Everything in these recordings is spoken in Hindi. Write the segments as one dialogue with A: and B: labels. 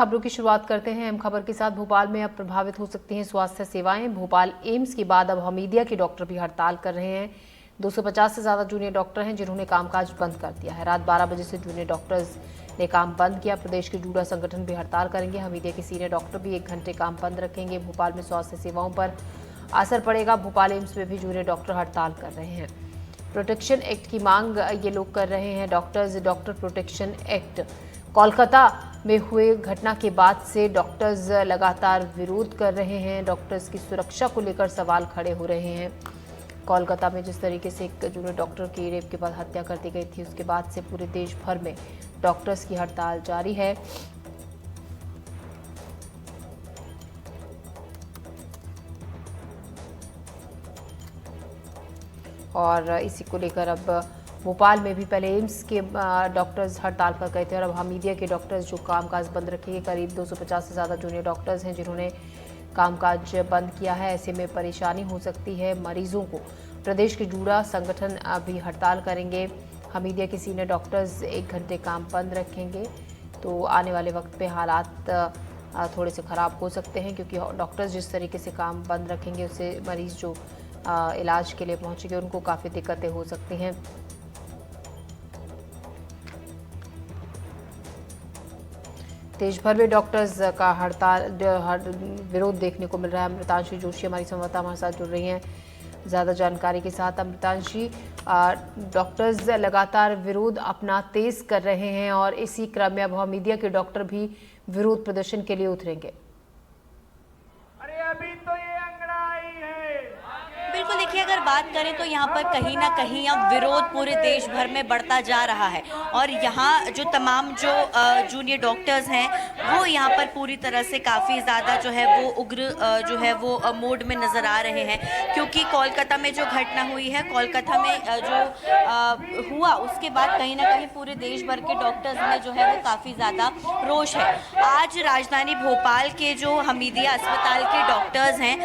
A: खबरों की शुरुआत करते हैं। अहम खबर के साथ भोपाल में अब प्रभावित हो सकती हैं स्वास्थ्य सेवाएं। भोपाल एम्स के बाद अब हमीदिया के डॉक्टर भी हड़ताल कर रहे हैं। 250 से ज्यादा जूनियर डॉक्टर हैं जिन्होंने कामकाज बंद कर दिया है। रात 12 बजे से जूनियर डॉक्टर्स ने काम बंद किया। प्रदेश के जूडा संगठन भी हड़ताल करेंगे। हमीदिया के सीनियर डॉक्टर भी 1 घंटे काम बंद रखेंगे। भोपाल में स्वास्थ्य सेवाओं पर असर पड़ेगा। भोपाल एम्स में भी जूनियर डॉक्टर हड़ताल कर रहे हैं। प्रोटेक्शन एक्ट की मांग ये लोग कर रहे हैं। डॉक्टर प्रोटेक्शन एक्ट कोलकाता में हुए घटना के बाद से डॉक्टर्स लगातार विरोध कर रहे हैं। डॉक्टर्स की सुरक्षा को लेकर सवाल खड़े हो रहे हैं। कोलकाता में जिस तरीके से एक जूनियर डॉक्टर की रेप के बाद हत्या कर दी गई थी, उसके बाद से पूरे देश भर में डॉक्टर्स की हड़ताल जारी है। और इसी को लेकर अब भोपाल में भी पहले एम्स के डॉक्टर्स हड़ताल पर गए थे और अब हमीदिया के डॉक्टर्स जो कामकाज बंद रखेंगे। करीब 250 से ज़्यादा जूनियर डॉक्टर्स हैं जिन्होंने कामकाज बंद किया है। ऐसे में परेशानी हो सकती है मरीजों को। प्रदेश के जूडा संगठन अभी हड़ताल करेंगे। हमीदिया के सीनियर डॉक्टर्स 1 घंटे काम बंद रखेंगे। तो आने वाले वक्त में हालात थोड़े से ख़राब हो सकते हैं, क्योंकि डॉक्टर्स जिस तरीके से काम बंद रखेंगे उससे मरीज़ जो इलाज के लिए पहुँचेंगे उनको काफ़ी दिक्कतें हो सकती हैं। देश भर में डॉक्टर्स का हड़ताल विरोध देखने को मिल रहा है। अमृतांशी जोशी हमारी संवाददाता हमारे साथ जुड़ रही हैं ज़्यादा जानकारी के साथ। अमृतांशी, डॉक्टर्स लगातार विरोध अपना तेज कर रहे हैं और इसी क्रम में अब हमीदिया के डॉक्टर भी विरोध प्रदर्शन के लिए उतरेंगे।
B: अरे अभी तो ये अंगड़ाई है।
C: बिल्कुल, देखिए, अगर बात करें तो यहाँ पर कहीं ना कहीं अब विरोध पूरे देश भर में बढ़ता जा रहा है और यहाँ जो तमाम जो जूनियर डॉक्टर्स हैं वो यहाँ पर पूरी तरह से काफ़ी ज़्यादा जो है वो उग्र जो है वो मोड में नज़र आ रहे हैं, क्योंकि कोलकाता में जो घटना हुई है, कोलकाता में जो हुआ उसके बाद कहीं ना कहीं पूरे देश भर के डॉक्टर्स में जो है वो काफ़ी ज़्यादा रोष है। आज राजधानी भोपाल के जो हमीदिया अस्पताल के डॉक्टर्स हैं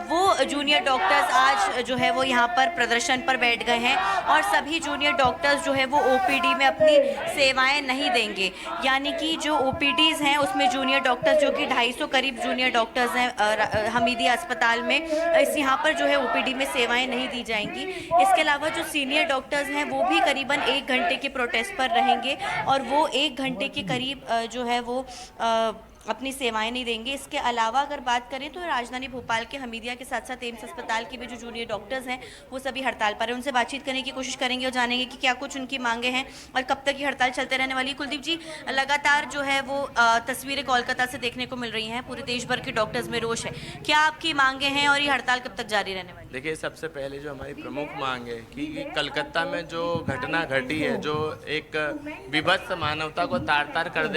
C: वो जूनियर डॉक्टर्स आज जो है वो यहाँ पर प्रदर्शन पर बैठ गए हैं और सभी जूनियर डॉक्टर्स जो है वो ओपीडी में अपनी सेवाएं नहीं देंगे। यानी कि जो ओपीडीज़ हैं उसमें जूनियर डॉक्टर्स, जो कि 250 करीब जूनियर डॉक्टर्स हैं हमीदिया अस्पताल में, इस यहाँ पर जो है ओपीडी में सेवाएं नहीं दी जाएंगी। इसके अलावा जो सीनियर डॉक्टर्स हैं वो भी करीबन 1 घंटे के प्रोटेस्ट पर रहेंगे और वो 1 घंटे के करीब जो है वो अपनी सेवाएं नहीं देंगे। इसके अलावा अगर बात करें तो राजधानी भोपाल के हमीदिया के साथ साथ एम्स अस्पताल के भी जो जूनियर डॉक्टर्स हैं वो सभी हड़ताल पर हैं। उनसे बातचीत करने की कोशिश करेंगे और जानेंगे कि क्या कुछ उनकी मांगे हैं और कब तक ये हड़ताल चलते रहने वाली है। कुलदीप जी, लगातार जो है वो तस्वीरें कोलकाता से देखने को मिल रही हैं, पूरे देश भर के डॉक्टर्स में रोष है। क्या आपकी मांगे हैं और ये हड़ताल कब तक जारी रहने वाली है?
D: देखिए, सबसे पहले जो हमारी प्रमुख मांग है कि कलकत्ता में जो घटना घटी है, जो एक विभत्स मानवता को तार-तार कर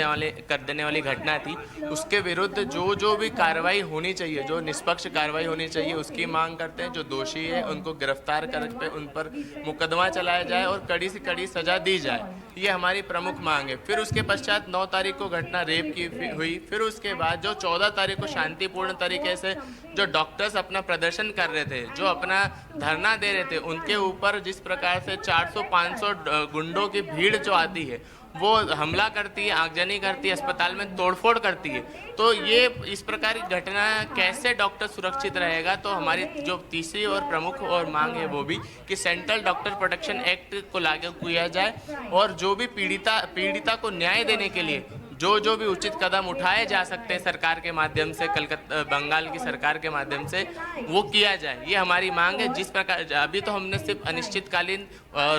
D: देने वाली घटना थी, उसके विरुद्ध जो भी कार्रवाई होनी चाहिए, जो निष्पक्ष कार्रवाई होनी चाहिए, उसकी मांग करते हैं। जो दोषी है उनको गिरफ्तार करके उन पर मुकदमा चलाया जाए और कड़ी से कड़ी सजा दी जाए, ये हमारी प्रमुख मांग है। फिर उसके पश्चात 9 तारीख को घटना रेप की हुई। फिर उसके बाद जो 14 तारीख को शांतिपूर्ण तरीके से जो डॉक्टर्स अपना प्रदर्शन कर रहे थे, जो अपना धरना दे रहे थे, उनके ऊपर जिस प्रकार से 400-500 गुंडों की भीड़ जो आती है वो हमला करती है, आगजनी करती है, अस्पताल में तोड़फोड़ करती है, तो ये इस प्रकार की घटना कैसे डॉक्टर सुरक्षित रहेगा। तो हमारी जो तीसरी और प्रमुख और मांग है वो भी कि सेंट्रल डॉक्टर प्रोटेक्शन एक्ट को लागू किया जाए और जो भी पीड़िता को न्याय देने के लिए जो भी उचित कदम उठाए जा सकते हैं सरकार के माध्यम से, बंगाल की सरकार के माध्यम से, वो किया जाए, ये हमारी मांग है। जिस प्रकार अभी तो हमने सिर्फ अनिश्चितकालीन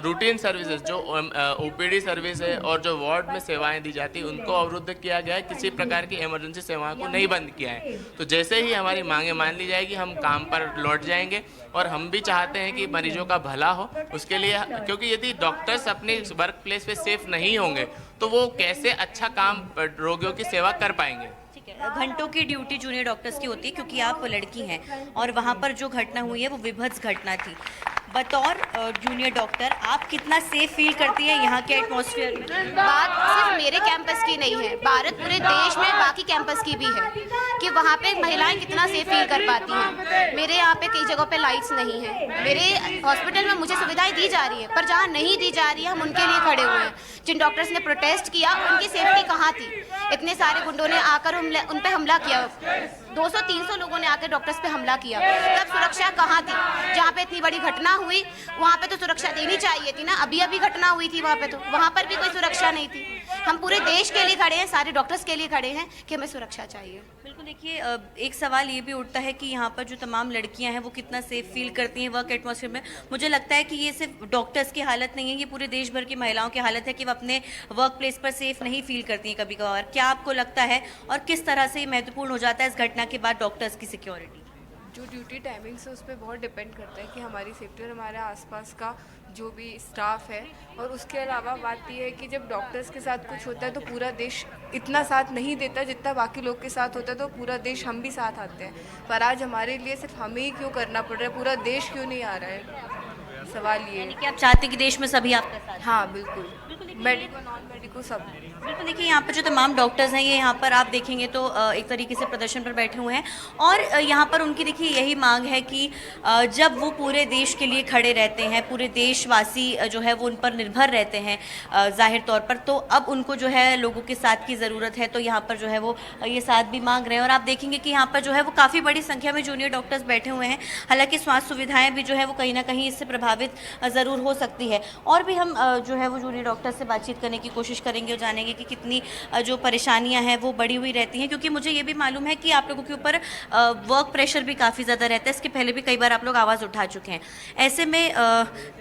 D: रूटीन सर्विसेज जो ओपीडी सर्विस है और जो वार्ड में सेवाएं दी जाती है उनको अवरुद्ध किया गया है, किसी प्रकार की इमरजेंसी सेवाओं को नहीं बंद किया है। तो जैसे ही हमारी मांगे मान ली जाएगी हम काम पर लौट जाएंगे और हम भी चाहते हैं कि मरीजों का भला हो। उसके लिए, क्योंकि यदि डॉक्टर्स अपने वर्क प्लेस पे सेफ नहीं होंगे तो वो कैसे अच्छा काम रोगियों की सेवा कर पाएंगे।
C: ठीक है, घंटों की ड्यूटी जूनियर डॉक्टर्स की होती है क्योंकि आप लड़की हैं और वहाँ पर जो घटना हुई है वो विभत्स घटना थी। बतौर जूनियर डॉक्टर आप कितना सेफ फील करती है यहाँ के एटमॉस्फेयर में?
E: बात सिर्फ मेरे कैंपस की नहीं है, भारत पूरे देश में बाकी कैंपस की भी है कि वहाँ पे महिलाएं कितना सेफ फील कर पाती हैं। मेरे यहाँ पे कई जगहों पे लाइट्स नहीं है, मेरे हॉस्पिटल में मुझे सुविधाएं दी जा रही है, पर जहाँ नहीं दी जा रही है हम उनके लिए खड़े हुए हैं। जिन डॉक्टर्स ने प्रोटेस्ट किया उनकी सेफ्टी कहाँ थी? इतने सारे गुंडों ने आकर उन पे हमला किया, 200-300 लोगों ने आकर डॉक्टर्स पे हमला किया, तब सुरक्षा कहाँ थी? जहाँ पे इतनी बड़ी घटना हुई वहाँ पे तो सुरक्षा देनी चाहिए थी ना। अभी घटना हुई थी वहाँ पे, तो वहाँ पर भी कोई सुरक्षा नहीं थी। हम पूरे देश के लिए खड़े हैं, सारे डॉक्टर्स के लिए खड़े हैं कि हमें सुरक्षा चाहिए।
C: बिल्कुल, देखिए एक सवाल ये भी उठता है कि यहाँ पर जो तमाम लड़कियाँ हैं वो कितना सेफ फील करती हैं वर्क एटमॉस्फेयर में। मुझे लगता है कि ये सिर्फ डॉक्टर्स की हालत नहीं है, ये पूरे देश भर की महिलाओं की हालत है कि वो अपने वर्क प्लेस पर सेफ नहीं फील करती हैं कभी कभार। क्या आपको लगता है और किस तरह से ये महत्वपूर्ण हो जाता है इस घटना के बाद डॉक्टर्स की सिक्योरिटी?
F: जो ड्यूटी टाइमिंग्स है उस पर बहुत डिपेंड करता है कि हमारी सेफ्टी और हमारे आसपास का जो भी स्टाफ है। और उसके अलावा बात यह है कि जब डॉक्टर्स के साथ कुछ होता है तो पूरा देश इतना साथ नहीं देता जितना बाकी लोग के साथ होता है, तो पूरा देश हम भी साथ आते हैं। पर आज हमारे लिए सिर्फ हमें ही क्यों करना पड़ रहा है, पूरा देश क्यों नहीं आ रहा है? सवाल ये है
C: कि आप चाहते हैं कि देश में सभी आपके साथ?
F: हाँ बिल्कुल, मेडिको नॉन मेडिको सब।
C: बिल्कुल, देखिए यहाँ पर जो तमाम डॉक्टर्स हैं ये यहाँ पर आप देखेंगे तो एक तरीके से प्रदर्शन पर बैठे हुए हैं और यहाँ पर उनकी देखिए यही मांग है कि जब वो पूरे देश के लिए खड़े रहते हैं, पूरे देशवासी जो है वो उन पर निर्भर रहते हैं जाहिर तौर पर, तो अब उनको जो है लोगों के साथ की ज़रूरत है, तो यहाँ पर जो है वो ये साथ भी मांग रहे हैं। और आप देखेंगे कि यहाँ पर जो है वो काफ़ी बड़ी संख्या में जूनियर डॉक्टर्स बैठे हुए हैं। हालाँकि स्वास्थ्य सुविधाएँ भी जो है वो कहीं ना कहीं इससे प्रभावित ज़रूर हो सकती है। और भी हम जो है वो जूनियर डॉक्टर से बातचीत करने की कोशिश करेंगे और जानेंगे कि कितनी जो परेशानियां हैं वो बढ़ी हुई रहती हैं, क्योंकि मुझे ये भी मालूम है कि आप लोगों के ऊपर वर्क प्रेशर भी काफ़ी ज़्यादा रहता है। इसके पहले भी कई बार आप लोग आवाज़ उठा चुके हैं। ऐसे में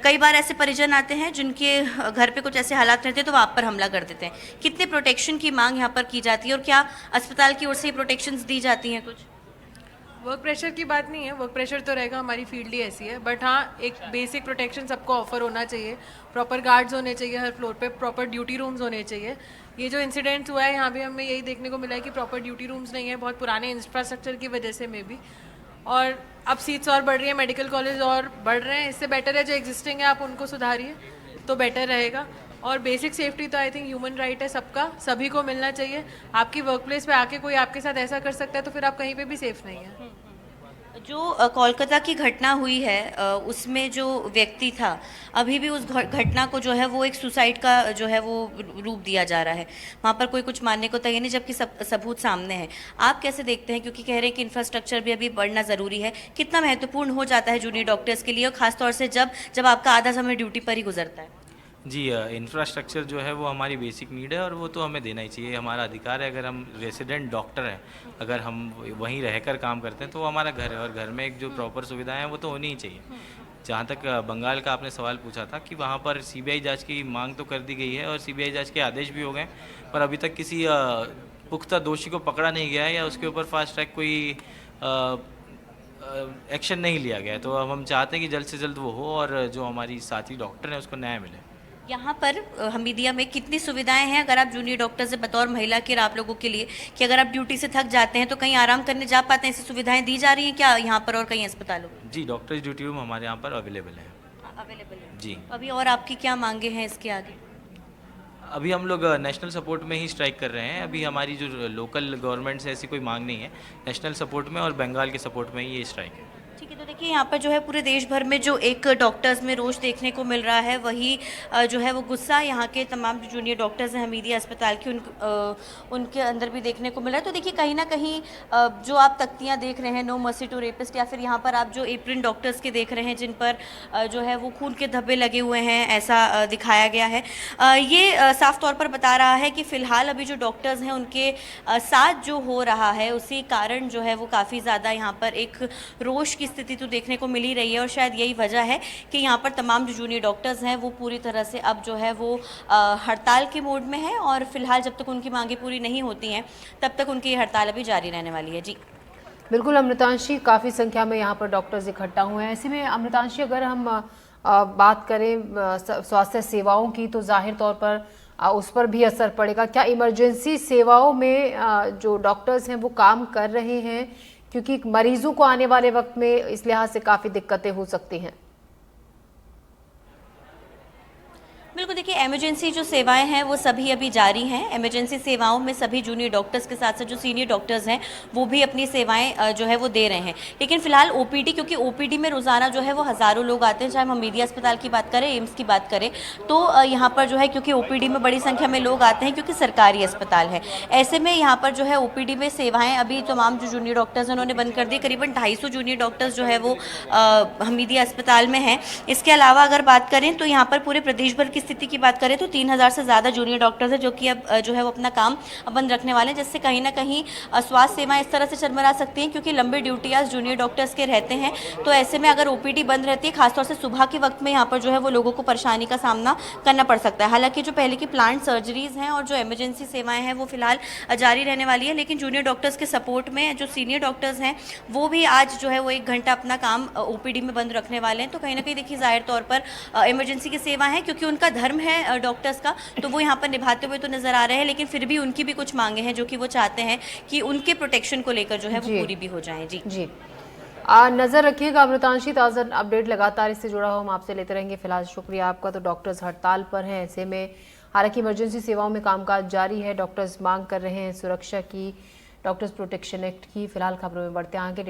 C: कई बार ऐसे परिजन आते हैं जिनके घर पे कुछ ऐसे हालात रहते हैं तो वो आप पर हमला कर देते हैं। कितने प्रोटेक्शन की मांग यहाँ पर की जाती है और क्या अस्पताल की ओर से प्रोटेक्शंस दी जाती हैं? कुछ
G: वर्क प्रेशर की बात नहीं है, वर्क प्रेशर तो रहेगा, हमारी फील्ड ही ऐसी है। बट हाँ, एक बेसिक प्रोटेक्शन सबको ऑफर होना चाहिए। प्रॉपर गार्ड्स होने चाहिए हर फ्लोर पे, प्रॉपर ड्यूटी रूम्स होने चाहिए। ये जो इंसिडेंट्स हुआ है यहाँ भी हमें यही देखने को मिला है कि प्रॉपर ड्यूटी रूम्स नहीं है, बहुत पुराने इंफ्रास्ट्रक्चर की वजह से में भी। और अब सीट्स और बढ़ रही है, मेडिकल कॉलेज और बढ़ रहे हैं, इससे बेटर है जो एग्जिस्टिंग है आप उनको सुधारिए तो बेटर रहेगा। और बेसिक सेफ्टी तो आई थिंक ह्यूमन राइट है सबका, सभी को मिलना चाहिए। आपकी वर्क प्लेस पे आके कोई आपके साथ ऐसा कर सकता है तो फिर आप कहीं पे भी सेफ नहीं है।
C: जो कोलकाता की घटना हुई है उसमें जो व्यक्ति था, अभी भी उस घटना को जो है वो एक सुसाइड का जो है वो रूप दिया जा रहा है। वहाँ पर कोई कुछ मानने को तैयार नहीं, जबकि सबूत सामने है। आप कैसे देखते हैं, क्योंकि कह रहे हैं कि इंफ्रास्ट्रक्चर भी अभी बढ़ना ज़रूरी है, कितना महत्वपूर्ण हो जाता है जूनियर डॉक्टर्स के लिए, और ख़ासतौर से जब आपका आधा समय ड्यूटी पर ही गुजरता है?
H: जी, इंफ्रास्ट्रक्चर जो है वो हमारी बेसिक नीड है और वो तो हमें देना ही चाहिए, हमारा अधिकार है। अगर हम रेसिडेंट डॉक्टर हैं, अगर हम वहीं रहकर काम करते हैं तो वो हमारा घर है और घर में एक जो प्रॉपर सुविधाएं हैं वो तो होनी ही चाहिए। जहाँ तक बंगाल का आपने सवाल पूछा था कि वहाँ पर सीबीआई जांच की मांग तो कर दी गई है और सीबीआई जांच के आदेश भी हो गए, पर अभी तक किसी पुख्ता दोषी को पकड़ा नहीं गया है या उसके ऊपर फास्ट ट्रैक कोई एक्शन नहीं लिया गया है। तो अब हम चाहते हैं कि जल्द से जल्द वो हो और जो हमारी साथी डॉक्टर हैं उसको न्याय मिले।
C: यहाँ पर हमीदिया में कितनी सुविधाएं हैं अगर आप जूनियर डॉक्टर से बतौर महिला के आप लोगों के लिए, कि अगर आप ड्यूटी से थक जाते हैं तो कहीं आराम करने जा पाते हैं, ऐसी सुविधाएं दी जा रही हैं क्या यहाँ पर और कहीं अस्पतालों में?
H: जी, डॉक्टर्स ड्यूटी रूम हमारे यहाँ पर अवेलेबल है।
C: अवेलेबल है
H: जी।
C: अभी और आपकी क्या मांगे हैं इसके आगे?
H: अभी हम लोग नेशनल सपोर्ट में ही स्ट्राइक कर रहे हैं। अभी हमारी जो लोकल गवर्नमेंट से ऐसी कोई मांग नहीं है, नेशनल सपोर्ट में और बंगाल के सपोर्ट में ही ये स्ट्राइक है।
C: ठीक है, तो देखिए यहाँ पर जो है पूरे देश भर में जो एक डॉक्टर्स में रोष देखने को मिल रहा है, वही जो है वो गुस्सा यहाँ के तमाम जो जूनियर डॉक्टर्स हैं हमीदिया अस्पताल के उनके अंदर भी देखने को मिल रहा है। तो देखिए कहीं ना कहीं जो आप तख्तियाँ देख रहे हैं, नो मर्सी टू रेपिस्ट, या फिर यहाँ पर आप जो एप्रिन डॉक्टर्स के देख रहे हैं जिन पर जो है वो खून के धब्बे लगे हुए हैं, ऐसा दिखाया गया है। ये साफ तौर पर बता रहा है कि फ़िलहाल अभी जो डॉक्टर्स हैं उनके साथ जो हो रहा है उसी कारण जो है वो काफ़ी ज़्यादा यहाँ पर एक रोष की स्थिति तो देखने को मिल ही रही है। और शायद यही वजह है कि यहाँ पर तमाम जो जूनियर डॉक्टर्स हैं वो पूरी तरह से अब जो है वो हड़ताल के मोड में है और फिलहाल जब तक उनकी मांगें पूरी नहीं होती हैं तब तक उनकी हड़ताल अभी जारी रहने वाली है। जी
A: बिल्कुल अमृतांशी, काफ़ी संख्या में यहाँ पर डॉक्टर्स इकट्ठा हुए हैं। ऐसे में अमृतांशी, अगर हम बात करें स्वास्थ्य सेवाओं की तो जाहिर तौर पर उस पर भी असर पड़ेगा। क्या इमरजेंसी सेवाओं में जो डॉक्टर्स हैं वो काम कर रहे हैं, क्योंकि मरीजों को आने वाले वक्त में इस लिहाज से काफ़ी दिक्कतें हो सकती हैं?
C: बिल्कुल, देखिए इमरजेंसी जो सेवाएं हैं वो सभी अभी जारी हैं। इमरजेंसी सेवाओं में सभी जूनियर डॉक्टर्स के साथ साथ जो सीनियर डॉक्टर्स हैं वो भी अपनी सेवाएं जो है वो दे रहे हैं। लेकिन फिलहाल ओपीडी, क्योंकि ओपीडी में रोज़ाना जो है वो हज़ारों लोग आते हैं, चाहे हम हमीदिया अस्पताल की बात करें, एम्स की बात करें, तो यहाँ पर जो है क्योंकि ओपीडी में बड़ी संख्या में लोग आते हैं क्योंकि सरकारी अस्पताल है, ऐसे में यहाँ पर जो है ओपीडी में सेवाएँ अभी तमाम जो जूनियर डॉक्टर्स हैं उन्होंने बंद कर दी। करीबन 250 जूनियर डॉक्टर्स जो है वो हमीदिया अस्पताल में हैं। इसके अलावा अगर बात करें तो यहाँ पर पूरे प्रदेश भर की स्थिति की बात करें तो 3000 से ज़्यादा जूनियर डॉक्टर्स हैं जो कि अब जो है वो अपना काम बंद रखने वाले हैं, जिससे कहीं ना कहीं स्वास्थ्य सेवाएं इस तरह से चरमरा सकती हैं क्योंकि लंबी ड्यूटियाँ जूनियर डॉक्टर्स के रहते हैं। तो ऐसे में अगर ओपीडी बंद रहती है, खासतौर से सुबह के वक्त में यहाँ पर जो है वो लोगों को परेशानी का सामना करना पड़ सकता है। हालांकि जो पहले की प्लांट सर्जरीज़ हैं और जो इमरजेंसी सेवाएँ हैं वो फिलहाल जारी रहने वाली है, लेकिन जूनियर डॉक्टर्स के सपोर्ट में जो सीनियर डॉक्टर्स हैं वो भी आज जो है वो 1 घंटा अपना काम ओपीडी में बंद रखने वाले हैं। तो कहीं ना कहीं देखिए ज़ाहिर तौर पर इमरजेंसी की सेवा है क्योंकि उनका धर्म है डॉक्टर्स का, तो वो यहाँ पर निभाते हुए तो नजर आ रहे हैं, लेकिन फिर भी उनकी भी कुछ मांगे हैं जो कि वो चाहते हैं कि उनके प्रोटेक्शन को लेकर जो है वो पूरी भी हो जाए। जी
A: नजर रखिएगा अमृतांशी, ताज़ा अपडेट लगातार इससे जुड़ा हो हम आपसे लेते रहेंगे। फिलहाल शुक्रिया आपका। तो डॉक्टर्स हड़ताल पर हैं, ऐसे में हालांकि इमरजेंसी सेवाओं में कामकाज जारी है, डॉक्टर्स मांग कर रहे हैं सुरक्षा की, डॉक्टर्स प्रोटेक्शन एक्ट की। फिलहाल खबरों में बढ़ते हैं आगे।